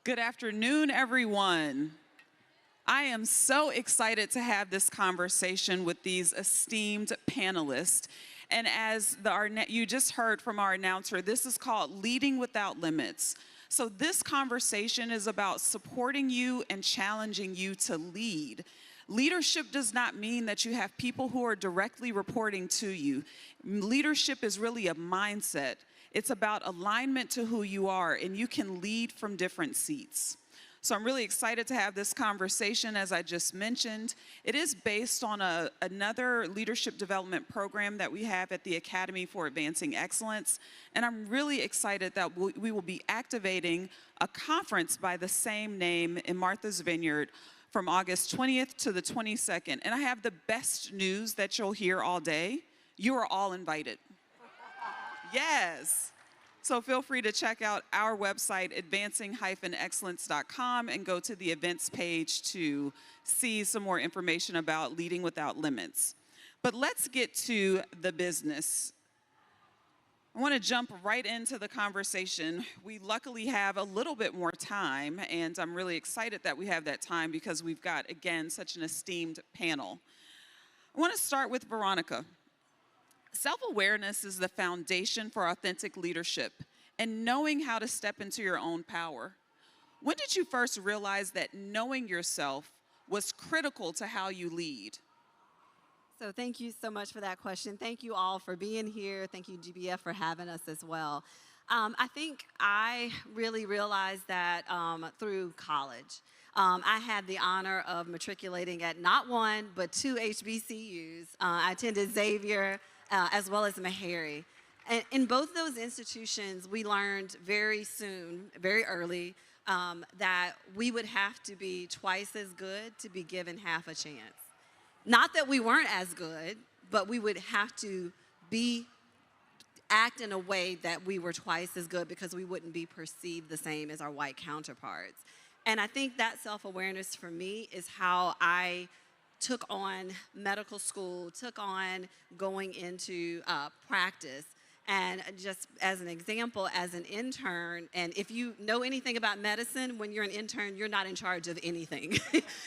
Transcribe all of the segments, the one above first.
Good afternoon, everyone. I am so excited to have this conversation with these esteemed panelists. And as you just heard from our announcer, this is called Leading Without Limits. So this conversation is about supporting you and challenging you to lead. Leadership does not mean that you have people who are directly reporting to you. Leadership is really a mindset. It's about alignment to who you are, and you can lead from different seats. So I'm really excited to have this conversation. As I just mentioned, it is based on another leadership development program that we have at the Academy for Advancing Excellence. And I'm really excited that we will be activating a conference by the same name in Martha's Vineyard from August 20th to the 22nd. And I have the best news that you'll hear all day. You are all invited. Yes. So feel free to check out our website, advancing-excellence.com, and go to the events page to see some more information about Leading Without Limits. But let's get to the business. I want to jump right into the conversation. We luckily have a little bit more time, and I'm really excited that we have that time because we've got, again, such an esteemed panel. I want to start with Veronica. Self-awareness is the foundation for authentic leadership and knowing how to step into your own power. When did you first realize that knowing yourself was critical to how you lead? So thank you so much for that question. Thank you all for being here. Thank you, GBEF, for having us as well. I think I really realized that through college. I had the honor of matriculating at not one, but two HBCUs. I attended Xavier, as well as Meharry. And in both those institutions, we learned very soon, very early, that we would have to be twice as good to be given half a chance. Not that we weren't as good, but we would have to act in a way that we were twice as good because we wouldn't be perceived the same as our white counterparts. And I think that self-awareness for me is how I took on medical school, took on going into practice. And just as an example, as an intern, and if you know anything about medicine, when you're an intern, you're not in charge of anything.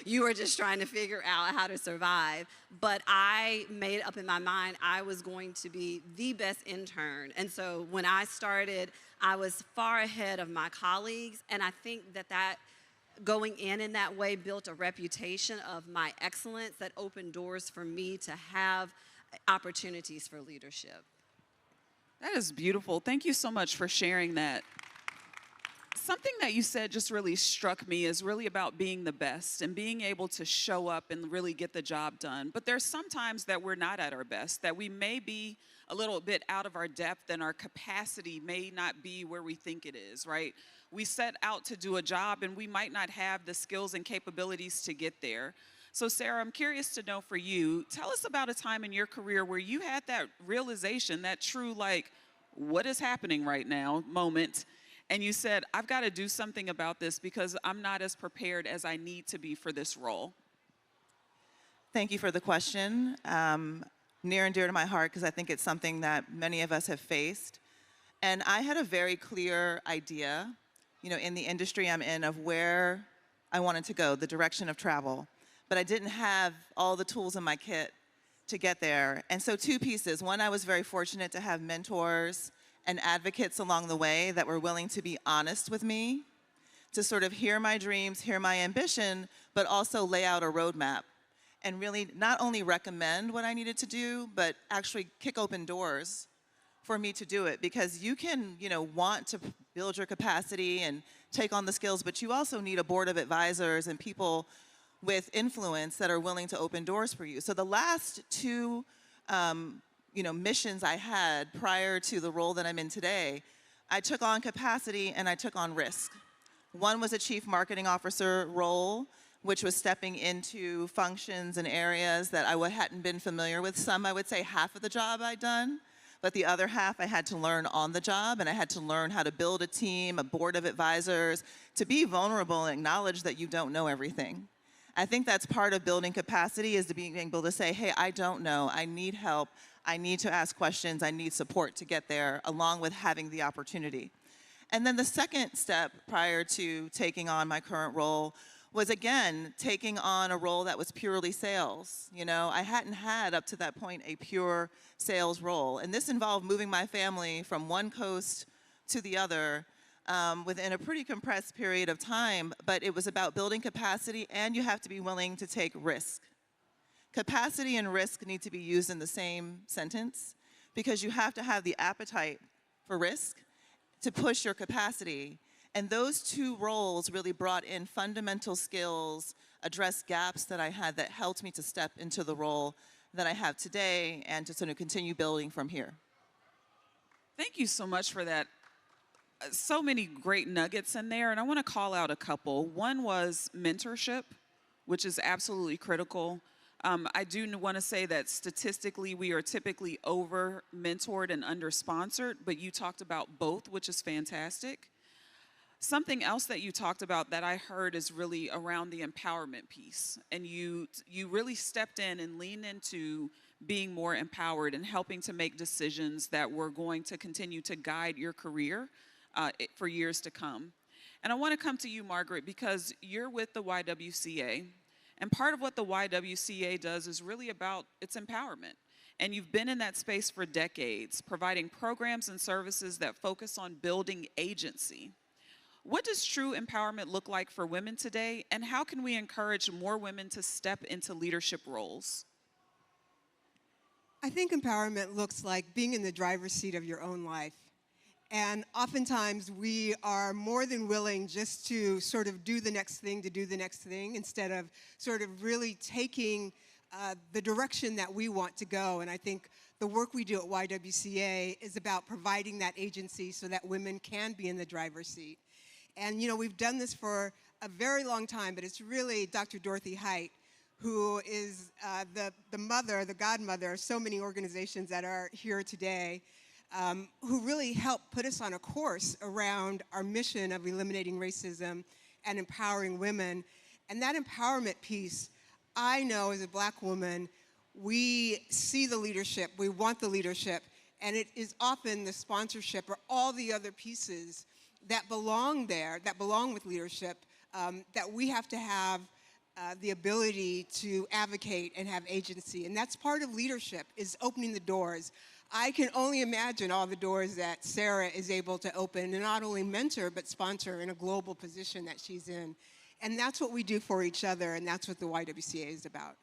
You are just trying to figure out how to survive. But I made up in my mind I was going to be the best intern. And so when I started, I was far ahead of my colleagues. And I think that going in that way built a reputation of my excellence that opened doors for me to have opportunities for leadership. That is beautiful. Thank you so much for sharing that. Something that you said just really struck me is really about being the best and being able to show up and really get the job done. But there's sometimes that we're not at our best, that we may be a little bit out of our depth and our capacity may not be where we think it is, right? We set out to do a job and we might not have the skills and capabilities to get there. So Sarah, I'm curious to know for you, tell us about a time in your career where you had that realization, that true what is happening right now moment, and you said, I've got to do something about this because I'm not as prepared as I need to be for this role. Thank you for the question. Near and dear to my heart because I think it's something that many of us have faced. And I had a very clear idea, in the industry I'm in of where I wanted to go, the direction of travel. But I didn't have all the tools in my kit to get there. And so two pieces. One, I was very fortunate to have mentors and advocates along the way that were willing to be honest with me, to sort of hear my dreams, hear my ambition, but also lay out a roadmap and really not only recommend what I needed to do, but actually kick open doors for me to do it. Because you can, want to build your capacity and take on the skills, but you also need a board of advisors and people with influence that are willing to open doors for you. So the last two, missions I had prior to the role that I'm in today, I took on capacity and I took on risk. One was a chief marketing officer role, which was stepping into functions and areas that I hadn't been familiar with. Some, I would say, half of the job I'd done, but the other half I had to learn on the job, and I had to learn how to build a team, a board of advisors, to be vulnerable and acknowledge that you don't know everything. I think that's part of building capacity, is to being able to say, hey, I don't know, I need help, I need to ask questions, I need support to get there, along with having the opportunity. And then the second step prior to taking on my current role was, again, taking on a role that was purely sales. You know, I hadn't had up to that point a pure sales role. And this involved moving my family from one coast to the other within a pretty compressed period of time. But it was about building capacity, and you have to be willing to take risk. Capacity and risk need to be used in the same sentence, because you have to have the appetite for risk to push your capacity. And those two roles really brought in fundamental skills, addressed gaps that I had that helped me to step into the role that I have today and to sort of continue building from here. Thank you so much for that. So many great nuggets in there, and I want to call out a couple. One was mentorship, which is absolutely critical. I do want to say that statistically, we are typically over-mentored and under-sponsored, but you talked about both, which is fantastic. Something else that you talked about that I heard is really around the empowerment piece. And you really stepped in and leaned into being more empowered and helping to make decisions that were going to continue to guide your career for years to come. And I want to come to you, Margaret, because you're with the YWCA. And part of what the YWCA does is really about its empowerment. And you've been in that space for decades, providing programs and services that focus on building agency. What does true empowerment look like for women today, and how can we encourage more women to step into leadership roles? I think empowerment looks like being in the driver's seat of your own life. And oftentimes we are more than willing just to sort of do the next thing to do the next thing instead of sort of really taking the direction that we want to go. And I think the work we do at YWCA is about providing that agency so that women can be in the driver's seat. And, you know, we've done this for a very long time, but it's really Dr. Dorothy Haqq, who is the mother, the godmother of so many organizations that are here today, who really helped put us on a course around our mission of eliminating racism and empowering women. And that empowerment piece, I know as a Black woman, we see the leadership, we want the leadership, and it is often the sponsorship or all the other pieces that belong there, that belong with leadership, that we have to have the ability to advocate and have agency. And that's part of leadership, is opening the doors. I can only imagine all the doors that Sarah is able to open and not only mentor, but sponsor in a global position that she's in. And that's what we do for each other, and that's what the YWCA is about.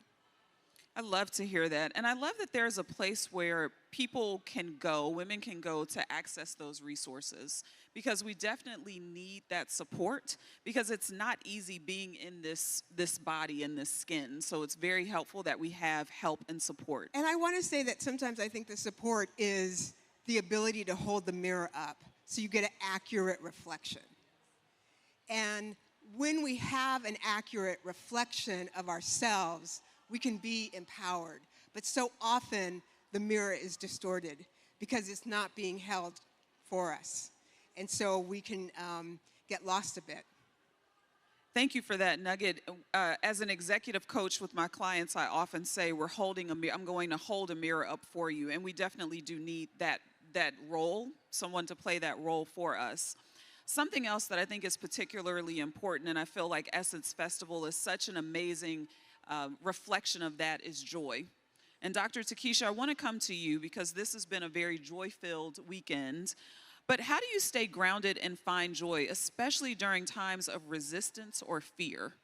I love to hear that. And I love that there's a place where people can go, women can go to access those resources, because we definitely need that support, because it's not easy being in this body, in this skin. So it's very helpful that we have help and support. And I want to say that sometimes I think the support is the ability to hold the mirror up so you get an accurate reflection. And when we have an accurate reflection of ourselves, we can be empowered. But so often the mirror is distorted because it's not being held for us. And so we can get lost a bit. Thank you for that nugget. As an executive coach with my clients, I often say we're holding a mirror. I'm going to hold a mirror up for you. And we definitely do need that role, someone to play that role for us. Something else that I think is particularly important, and I feel like Essence Festival is such an amazing reflection of that, is joy. And Dr. Takeisha, I want to come to you because this has been a very joy-filled weekend. But how do you stay grounded and find joy, especially during times of resistance or fear?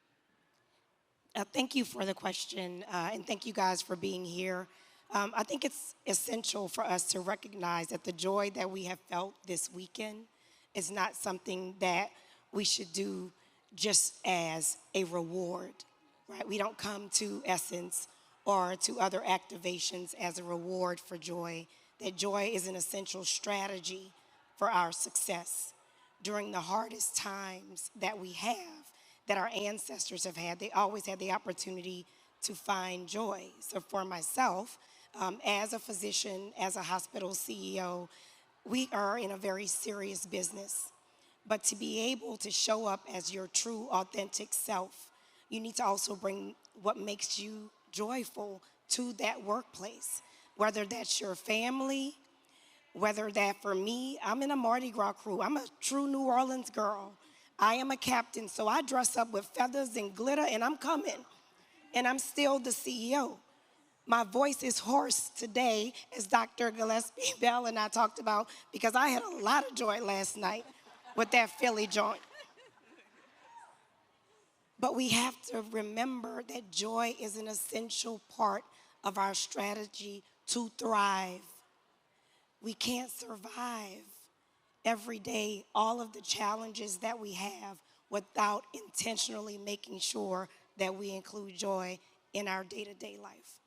Thank you for the question, and thank you guys for being here. I think it's essential for us to recognize that the joy that we have felt this weekend is not something that we should do just as a reward, right? We don't come to Essence or to other activations as a reward for joy. That joy is an essential strategy for our success. During the hardest times that we have, that our ancestors have had, they always had the opportunity to find joy. So for myself, as a physician, as a hospital CEO, we are in a very serious business. But to be able to show up as your true, authentic self, you need to also bring what makes you joyful to that workplace, whether that's your family, Whether that for me, I'm in a Mardi Gras crew. I'm a true New Orleans girl. I am a captain, so I dress up with feathers and glitter, and I'm coming. And I'm still the CEO. My voice is hoarse today, as Dr. Gillispie-Bell and I talked about, because I had a lot of joy last night with that Philly joint. But we have to remember that joy is an essential part of our strategy to thrive. We can't survive every day, all of the challenges that we have, without intentionally making sure that we include joy in our day-to-day life.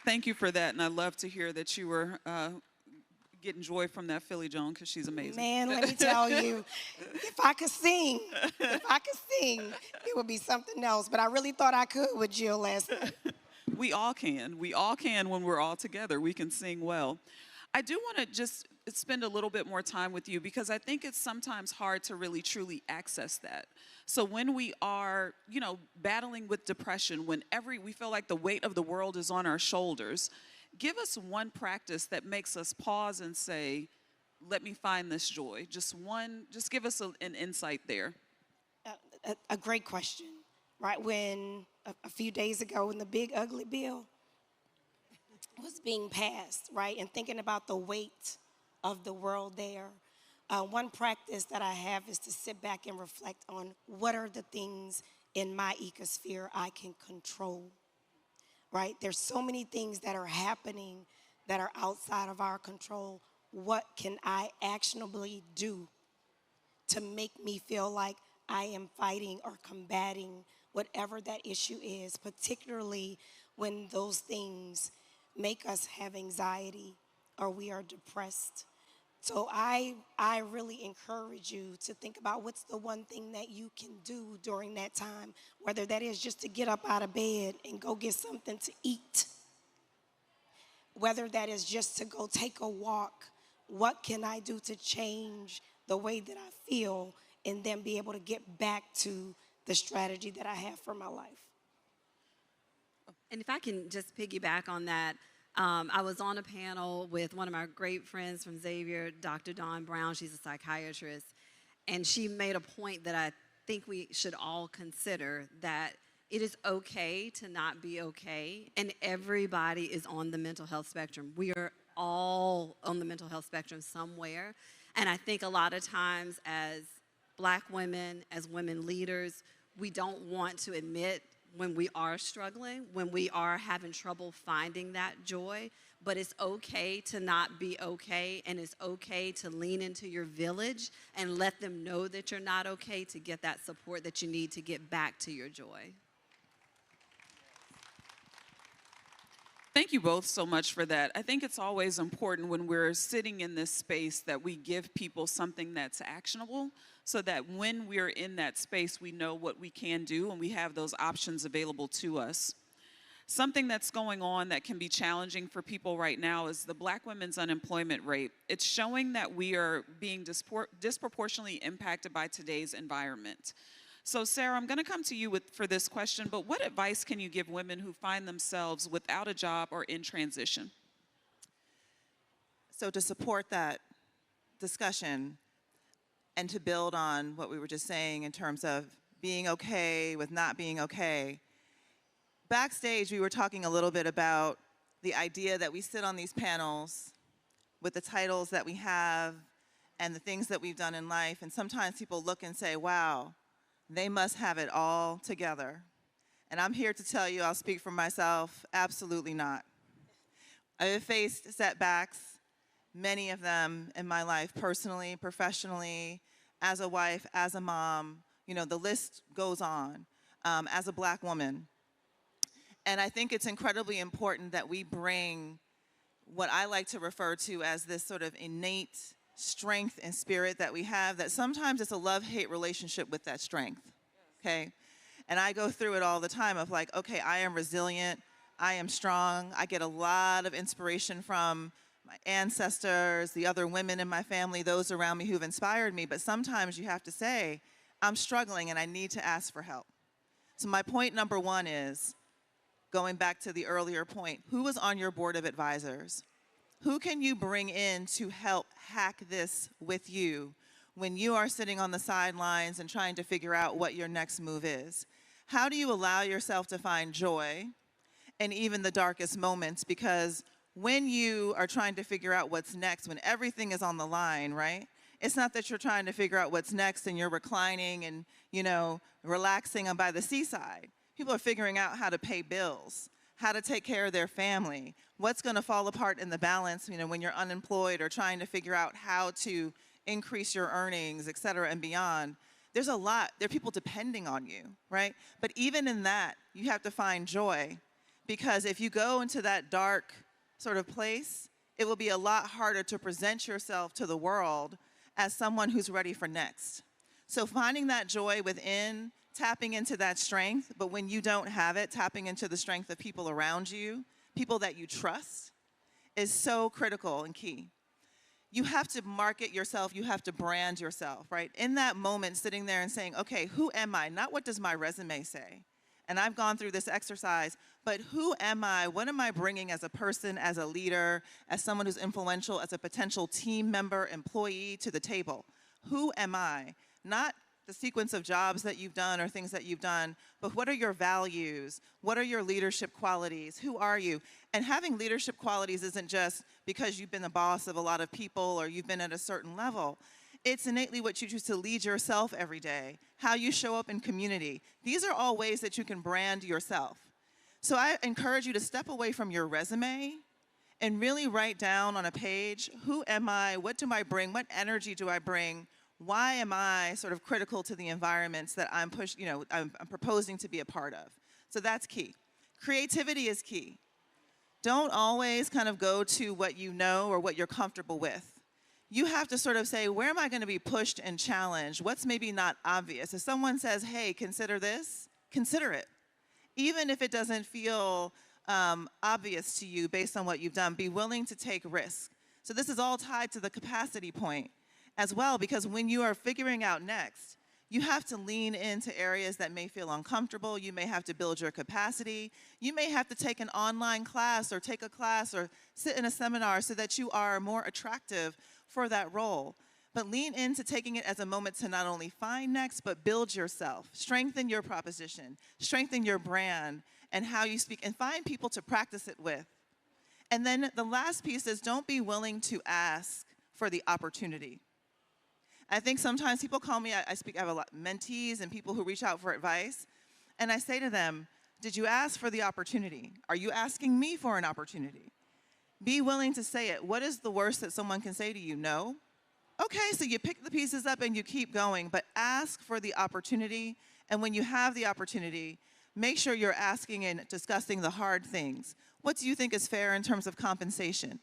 Thank you for that, and I love to hear that you were getting joy from that Philly Joan, because she's amazing. Man, let me tell you, if I could sing, it would be something else. But I really thought I could with Jill last night. We all can. We all can when we're all together. We can sing well. I do want to just spend a little bit more time with you, because I think it's sometimes hard to really truly access that. So when we are, battling with depression, when we feel like the weight of the world is on our shoulders, give us one practice that makes us pause and say, let me find this joy. Just give us an insight there. A great question, right? When a few days ago, when the big ugly bill was being passed, right, and thinking about the weight of the world there, one practice that I have is to sit back and reflect on what are the things in my ecosphere I can control, right? There's so many things that are happening that are outside of our control. What can I actionably do to make me feel like I am fighting or combating whatever that issue is, particularly when those things make us have anxiety or we are depressed? So I really encourage you to think about what's the one thing that you can do during that time, whether that is just to get up out of bed and go get something to eat, whether that is just to go take a walk. What can I do to change the way that I feel, and then be able to get back to the strategy that I have for my life? And if I can just piggyback on that, I was on a panel with one of my great friends from Xavier, Dr. Dawn Brown. She's a psychiatrist. And she made a point that I think we should all consider, that it is okay to not be okay. And everybody is on the mental health spectrum. We are all on the mental health spectrum somewhere. And I think a lot of times as Black women, as women leaders, we don't want to admit when we are struggling, when we are having trouble finding that joy. But it's okay to not be okay, and it's okay to lean into your village and let them know that you're not okay, to get that support that you need to get back to your joy. Thank you both so much for that. I think it's always important when we're sitting in this space that we give people something that's actionable, so that when we're in that space, we know what we can do and we have those options available to us. Something that's going on that can be challenging for people right now is the Black women's unemployment rate. It's showing that we are being disproportionately impacted by today's environment. So Sarah, I'm gonna come to you for this question, but what advice can you give women who find themselves without a job or in transition? So to support that discussion and to build on what we were just saying in terms of being okay with not being okay, backstage we were talking a little bit about the idea that we sit on these panels with the titles that we have and the things that we've done in life, and sometimes people look and say, wow, they must have it all together. And I'm here to tell you, I'll speak for myself, absolutely not. I have faced setbacks, many of them in my life, personally, professionally, as a wife, as a mom, the list goes on, as a Black woman. And I think it's incredibly important that we bring what I like to refer to as this sort of innate strength and spirit that we have, that sometimes it's a love-hate relationship with that strength, okay? And I go through it all the time of like, okay, I am resilient, I am strong, I get a lot of inspiration from my ancestors, the other women in my family, those around me who've inspired me, but sometimes you have to say, I'm struggling and I need to ask for help. So my point number one is, going back to the earlier point, who is on your board of advisors? Who can you bring in to help hack this with you when you are sitting on the sidelines and trying to figure out what your next move is? How do you allow yourself to find joy in even the darkest moments? Because when you are trying to figure out what's next, when everything is on the line, right? It's not that you're trying to figure out what's next and you're reclining and, relaxing by the seaside. People are figuring out how to pay bills, how to take care of their family, what's going to fall apart in the balance, when you're unemployed or trying to figure out how to increase your earnings, et cetera, and beyond. There's a lot. There are people depending on you, right? But even in that, you have to find joy, because if you go into that dark sort of place, it will be a lot harder to present yourself to the world as someone who's ready for next. So finding that joy within, tapping into that strength, but when you don't have it, tapping into the strength of people around you, people that you trust, is so critical and key. You have to market yourself, you have to brand yourself, right? In that moment, sitting there and saying, okay, who am I? Not what does my resume say? And I've gone through this exercise, but who am I? What am I bringing as a person, as a leader, as someone who's influential, as a potential team member, employee to the table? Who am I? Not the sequence of jobs that you've done or things that you've done, but what are your values? What are your leadership qualities? Who are you? And having leadership qualities isn't just because you've been the boss of a lot of people or you've been at a certain level. It's innately what you choose to lead yourself every day, how you show up in community. These are all ways that you can brand yourself. So I encourage you to step away from your resume and really write down on a page, who am I? What do I bring? What energy do I bring? Why am I sort of critical to the environments that I'm proposing to be a part of? So that's key. Creativity is key. Don't always kind of go to what you know or what you're comfortable with. You have to sort of say, where am I going to be pushed and challenged? What's maybe not obvious? If someone says, hey, consider this, consider it. Even if it doesn't feel obvious to you based on what you've done, be willing to take risks. So this is all tied to the capacity point as well, because when you are figuring out next, you have to lean into areas that may feel uncomfortable. You may have to build your capacity. You may have to take an online class or take a class or sit in a seminar so that you are more attractive for that role. But lean into taking it as a moment to not only find next, but build yourself, strengthen your proposition, strengthen your brand and how you speak, and find people to practice it with. And then the last piece is, don't be willing to ask for the opportunity. I think sometimes people call me, I have a lot of mentees and people who reach out for advice, and I say to them, did you ask for the opportunity? Are you asking me for an opportunity? Be willing to say it. What is the worst that someone can say to you? No? Okay, so you pick the pieces up and you keep going, but ask for the opportunity, and when you have the opportunity, make sure you're asking and discussing the hard things. What do you think is fair in terms of compensation?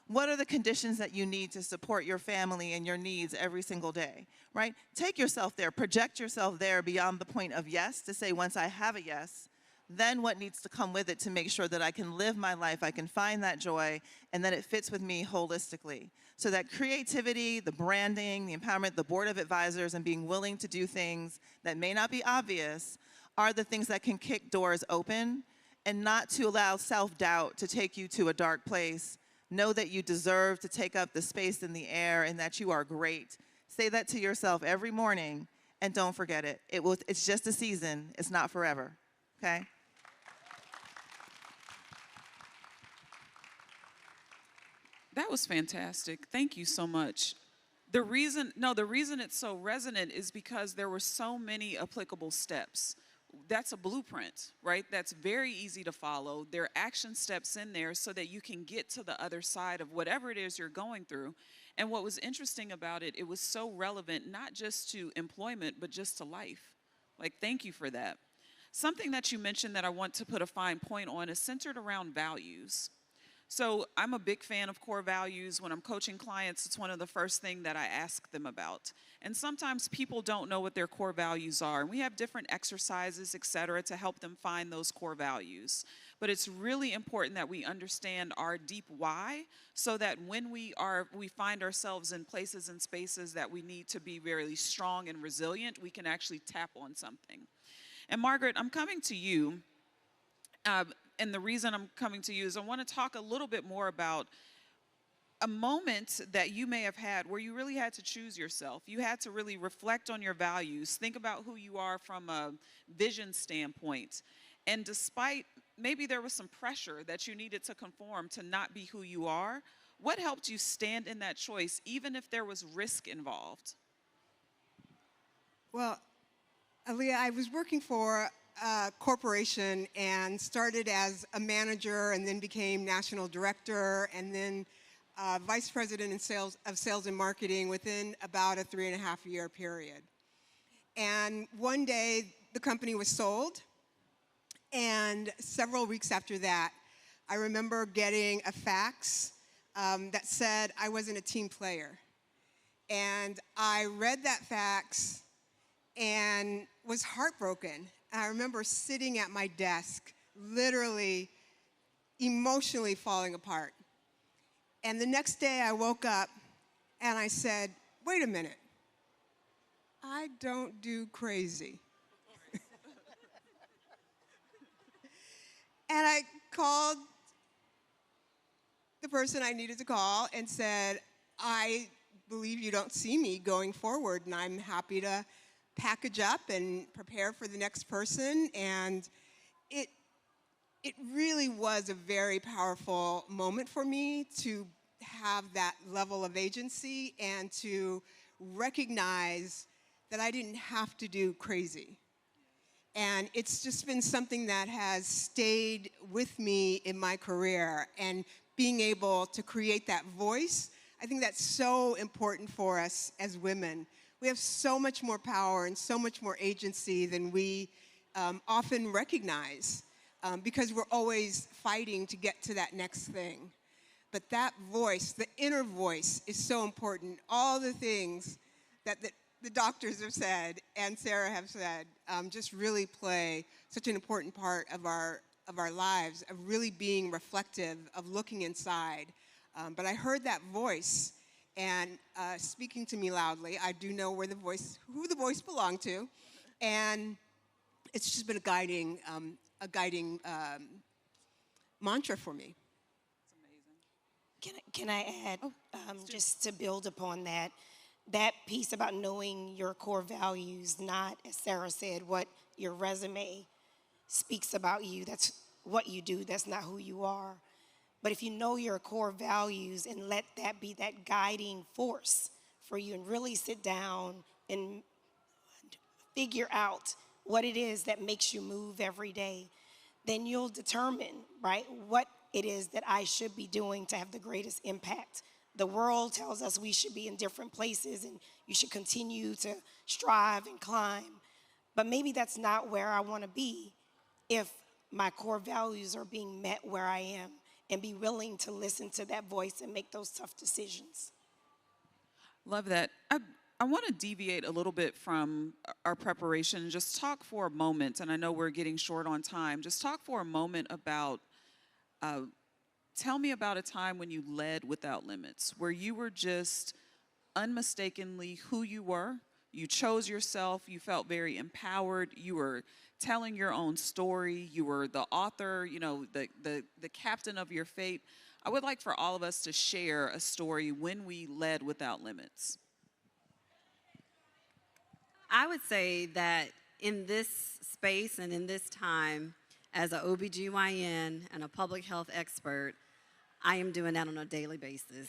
What are the conditions that you need to support your family and your needs every single day, right? Take yourself there, project yourself there beyond the point of yes, to say once I have a yes, then what needs to come with it to make sure that I can live my life, I can find that joy, and that it fits with me holistically. So that creativity, the branding, the empowerment, the board of advisors, and being willing to do things that may not be obvious are the things that can kick doors open, and not to allow self-doubt to take you to a dark place. Know that you deserve to take up the space in the air and that you are great. Say that to yourself every morning, and don't forget it. It's just a season. It's not forever, okay? That was fantastic. Thank you so much. The reason it's so resonant is because there were so many applicable steps. That's a blueprint, right? That's very easy to follow. There are action steps in there so that you can get to the other side of whatever it is you're going through. And what was interesting about it, it was so relevant, not just to employment, but just to life. Like, thank you for that. Something that you mentioned that I want to put a fine point on is centered around values. So I'm a big fan of core values. When I'm coaching clients, it's one of the first things that I ask them about. And sometimes people don't know what their core values are. And we have different exercises, et cetera, to help them find those core values. But it's really important that we understand our deep why, so that when we find ourselves in places and spaces that we need to be very strong and resilient, we can actually tap on something. And Margaret, I'm coming to you. and the reason I'm coming to you is I want to talk a little bit more about a moment that you may have had where you really had to choose yourself. You had to really reflect on your values, think about who you are from a vision standpoint. And despite maybe there was some pressure that you needed to conform to not be who you are, what helped you stand in that choice, even if there was risk involved? Well, Aaliyah, I was working for a corporation and started as a manager and then became national director and then vice president of sales and marketing within about a 3.5-year period. And one day the company was sold, and several weeks after that, I remember getting a fax that said I wasn't a team player. And I read that fax and was heartbroken. And I remember sitting at my desk, literally emotionally falling apart. And the next day I woke up and I said, wait a minute, I don't do crazy. And I called the person I needed to call and said, I believe you don't see me going forward, and I'm happy to package up and prepare for the next person. And it really was a very powerful moment for me to have that level of agency and to recognize that I didn't have to do crazy. And it's just been something that has stayed with me in my career, and being able to create that voice, I think that's so important for us as women. We have so much more power and so much more agency than we often recognize, because we're always fighting to get to that next thing. But that voice, the inner voice, is so important. All the things that the doctors have said and Sarah have said just really play such an important part of our lives, of really being reflective, of looking inside. But I heard that voice and speaking to me loudly. I do know who the voice belonged to, and it's just been a guiding mantra for me. Can I add, just to build upon that piece about knowing your core values, not, as Sarah said, what your resume speaks about you. That's what you do. That's not who you are. But if you know your core values and let that be that guiding force for you, and really sit down and figure out what it is that makes you move every day, then you'll determine, right, what it is that I should be doing to have the greatest impact. The world tells us we should be in different places and you should continue to strive and climb. But maybe that's not where I want to be if my core values are being met where I am, and be willing to listen to that voice and make those tough decisions. Love that. I want to deviate a little bit from our preparation and just talk for a moment, and I know we're getting short on time, just talk for a moment about, tell me about a time when you led without limits, where you were just unmistakably who you were. You chose yourself. You felt very empowered. You were telling your own story. You were the author, the captain of your fate. I would like for all of us to share a story when we led without limits. I would say that in this space and in this time, as an OBGYN and a public health expert, I am doing that on a daily basis.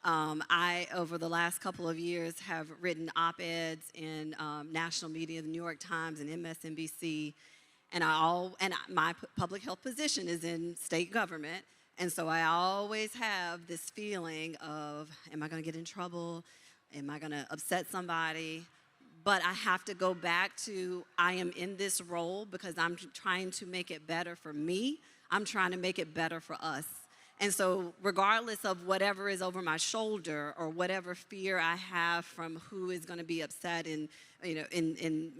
I, over the last couple of years, have written op-eds in national media, the New York Times and MSNBC, and my public health position is in state government, and so I always have this feeling of, am I going to get in trouble? Am I going to upset somebody? But I have to go back to, I am in this role because I'm trying to make it better for me. I'm trying to make it better for us. And so regardless of whatever is over my shoulder or whatever fear I have from who is going to be upset in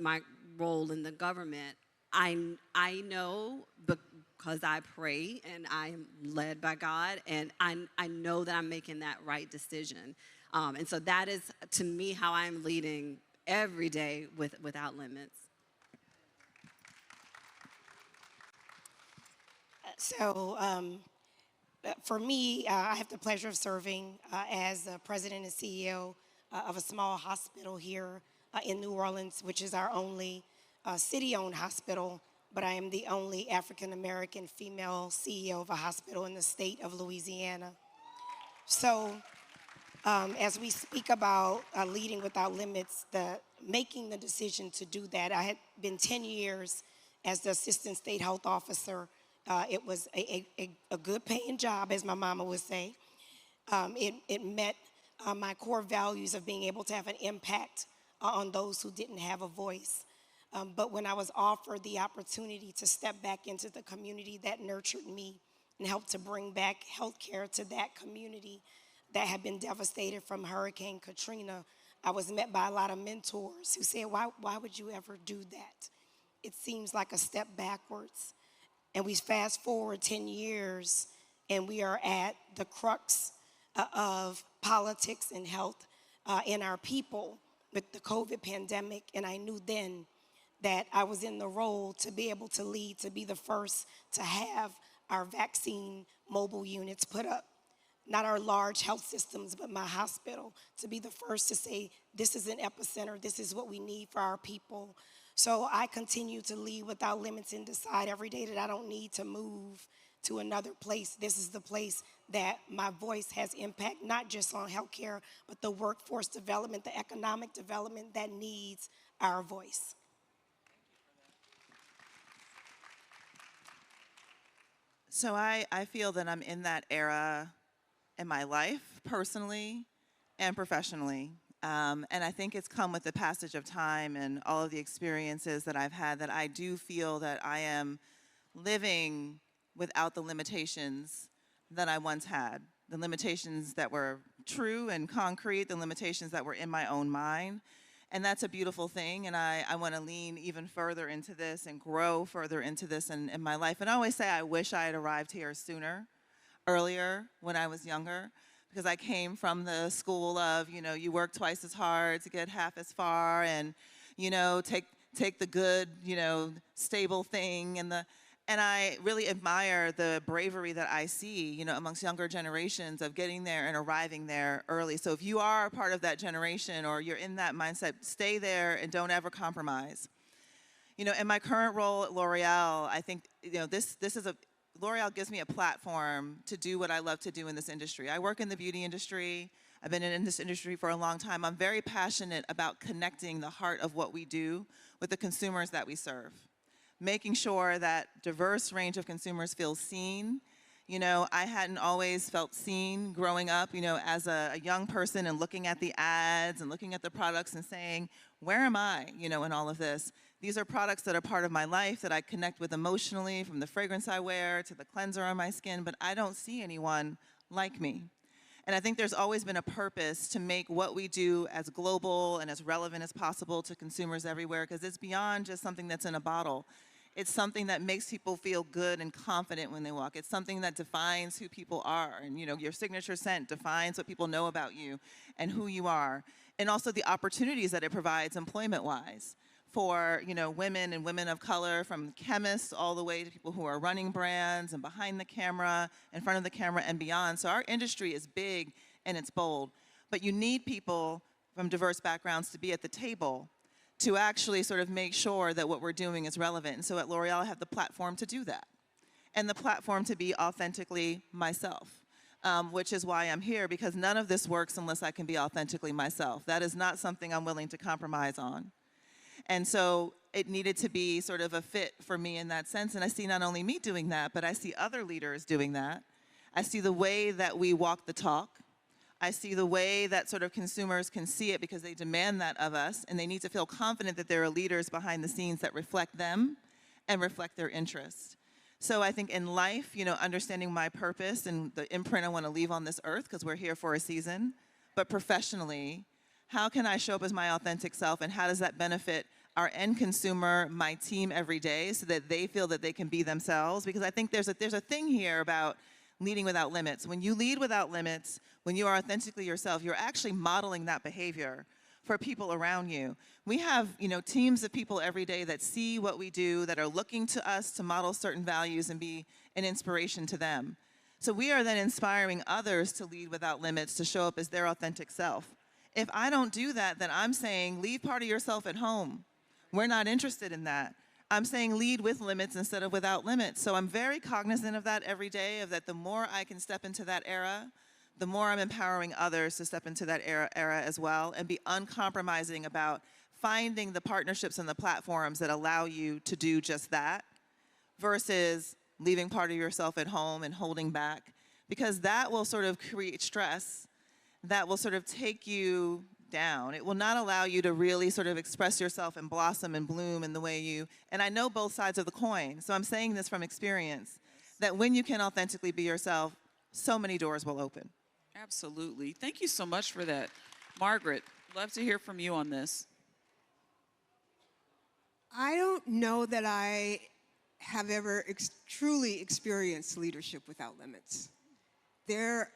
my role in the government, I know because I pray and I am led by God, and I know that I'm making that right decision. And so that is, to me, how I'm leading every day without limits. So for me, I have the pleasure of serving as president and CEO of a small hospital here in New Orleans, which is our only city-owned hospital, but I am the only African-American female CEO of a hospital in the state of Louisiana. So as we speak about leading without limits, making the decision to do that, I had been 10 years as the assistant state health officer. It was a good paying job, as my mama would say. It met my core values of being able to have an impact on those who didn't have a voice. But when I was offered the opportunity to step back into the community that nurtured me and helped to bring back healthcare to that community that had been devastated from Hurricane Katrina, I was met by a lot of mentors who said, why would you ever do that? It seems like a step backwards. And we fast forward 10 years, and we are at the crux of politics and health in our people with the COVID pandemic. And I knew then that I was in the role to be able to lead, to be the first to have our vaccine mobile units put up. Not our large health systems, but my hospital, to be the first to say, this is an epicenter, this is what we need for our people. So I continue to lead without limits and decide every day that I don't need to move to another place. This is the place that my voice has impact, not just on healthcare, but the workforce development, the economic development that needs our voice. So I feel that I'm in that era in my life, personally and professionally. And I think it's come with the passage of time and all of the experiences that I've had that I do feel that I am living without the limitations that I once had. The limitations that were true and concrete, the limitations that were in my own mind. And that's a beautiful thing, and I want to lean even further into this and grow further into this in my life. And I always say I wish I had arrived here sooner, earlier, when I was younger, because I came from the school of, you work twice as hard to get half as far, and, take the good, stable thing, and I really admire the bravery that I see, amongst younger generations of getting there and arriving there early. So if you are a part of that generation or you're in that mindset, stay there and don't ever compromise. In my current role at L'Oreal, I think, L'Oreal gives me a platform to do what I love to do in this industry. I work in the beauty industry. I've been in this industry for a long time. I'm very passionate about connecting the heart of what we do with the consumers that we serve. Making sure that diverse range of consumers feel seen. I hadn't always felt seen growing up, as a young person and looking at the ads and looking at the products and saying, where am I, in all of this? These are products that are part of my life that I connect with emotionally, from the fragrance I wear to the cleanser on my skin, but I don't see anyone like me. And I think there's always been a purpose to make what we do as global and as relevant as possible to consumers everywhere, because it's beyond just something that's in a bottle. It's something that makes people feel good and confident when they walk. It's something that defines who people are. And your signature scent defines what people know about you and who you are. And also the opportunities that it provides employment-wise for women and women of color, from chemists all the way to people who are running brands and behind the camera, in front of the camera, and beyond. So our industry is big and it's bold, but you need people from diverse backgrounds to be at the table to actually sort of make sure that what we're doing is relevant. And so at L'Oreal, I have the platform to do that, and the platform to be authentically myself. Which is why I'm here, because none of this works unless I can be authentically myself. That is not something I'm willing to compromise on. And so it needed to be sort of a fit for me in that sense. And I see not only me doing that, but I see other leaders doing that. I see the way that we walk the talk. I see the way that sort of consumers can see it because they demand that of us, and they need to feel confident that there are leaders behind the scenes that reflect them and reflect their interests. So I think in life, understanding my purpose and the imprint I want to leave on this earth, because we're here for a season, but professionally, how can I show up as my authentic self, and how does that benefit our end consumer, my team every day, so that they feel that they can be themselves? Because I think there's a thing here about leading without limits. When you lead without limits, when you are authentically yourself, you're actually modeling that behavior for people around you. We have, teams of people every day that see what we do, that are looking to us to model certain values and be an inspiration to them. So we are then inspiring others to lead without limits, to show up as their authentic self. If I don't do that, then I'm saying leave part of yourself at home. We're not interested in that. I'm saying lead with limits instead of without limits. So I'm very cognizant of that every day, of that the more I can step into that era, the more I'm empowering others to step into that era as well, and be uncompromising about finding the partnerships and the platforms that allow you to do just that, versus leaving part of yourself at home and holding back, because that will sort of create stress that will sort of take you down. It will not allow you to really sort of express yourself and blossom and bloom in the way you, and I know both sides of the coin, so I'm saying this from experience, that when you can authentically be yourself, so many doors will open. Absolutely. Thank you so much for that. Margaret, love to hear from you on this. I don't know that I have ever truly experienced leadership without limits. There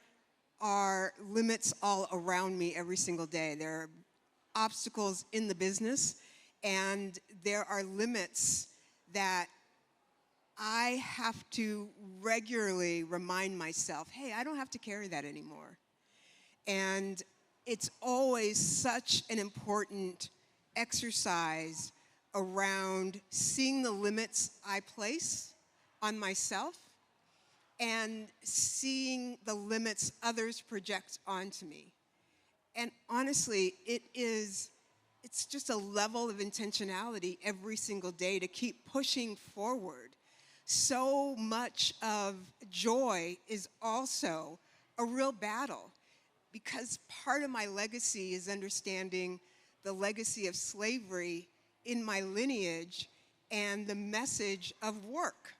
are limits all around me every single day. There are obstacles in the business, and there are limits that I have to regularly remind myself, hey, I don't have to carry that anymore. And it's always such an important exercise around seeing the limits I place on myself and seeing the limits others project onto me. And honestly, it's just a level of intentionality every single day to keep pushing forward. So much of joy is also a real battle, because part of my legacy is understanding the legacy of slavery in my lineage and the message of work.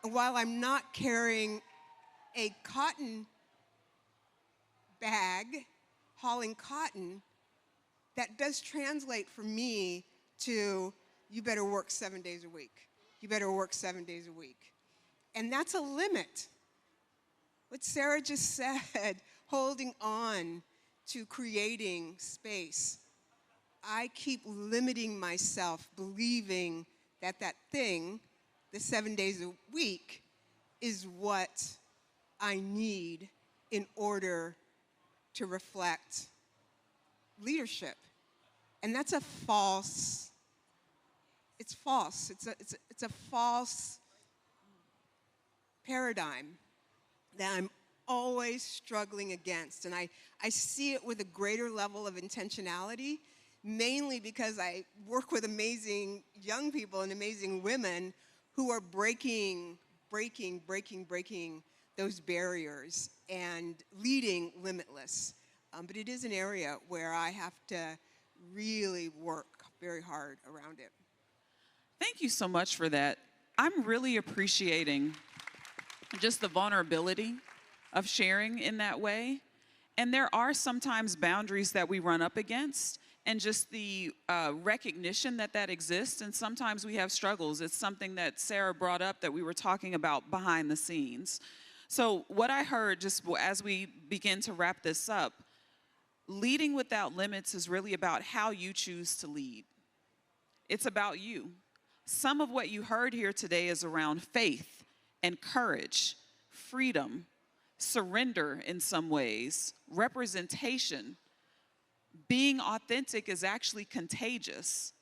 And while I'm not carrying a cotton bag, hauling cotton, that does translate for me to, you better work 7 days a week. You better work 7 days a week. And that's a limit. What Sarah just said, holding on to creating space. I keep limiting myself, believing that thing, the 7 days a week, is what I need in order to reflect leadership. And that's a false, it's false. It's a false paradigm that I'm always struggling against. And I see it with a greater level of intentionality, mainly because I work with amazing young people and amazing women who are breaking those barriers and leading limitless. But it is an area where I have to really work very hard around it. Thank you so much for that. I'm really appreciating just the vulnerability of sharing in that way. And there are sometimes boundaries that we run up against, and just the recognition that exists, and sometimes we have struggles. It's something that Sarah brought up that we were talking about behind the scenes. So what I heard, just as we begin to wrap this up, leading without limits is really about how you choose to lead. It's about you. Some of what you heard here today is around faith and courage, freedom, surrender in some ways, representation. Being authentic is actually contagious.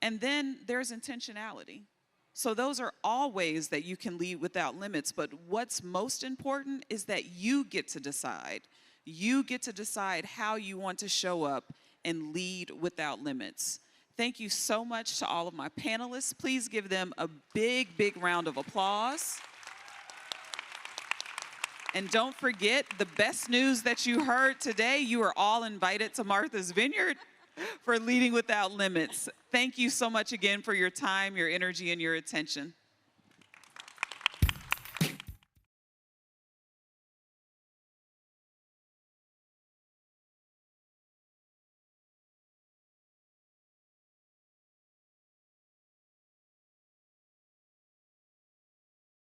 And then there's intentionality. So those are all ways that you can lead without limits. But what's most important is that you get to decide. You get to decide how you want to show up and lead without limits. Thank you so much to all of my panelists. Please give them a big round of applause. And don't forget, the best news that you heard today, you are all invited to Martha's Vineyard for Leading Without Limits. Thank you so much again for your time, your energy, and your attention.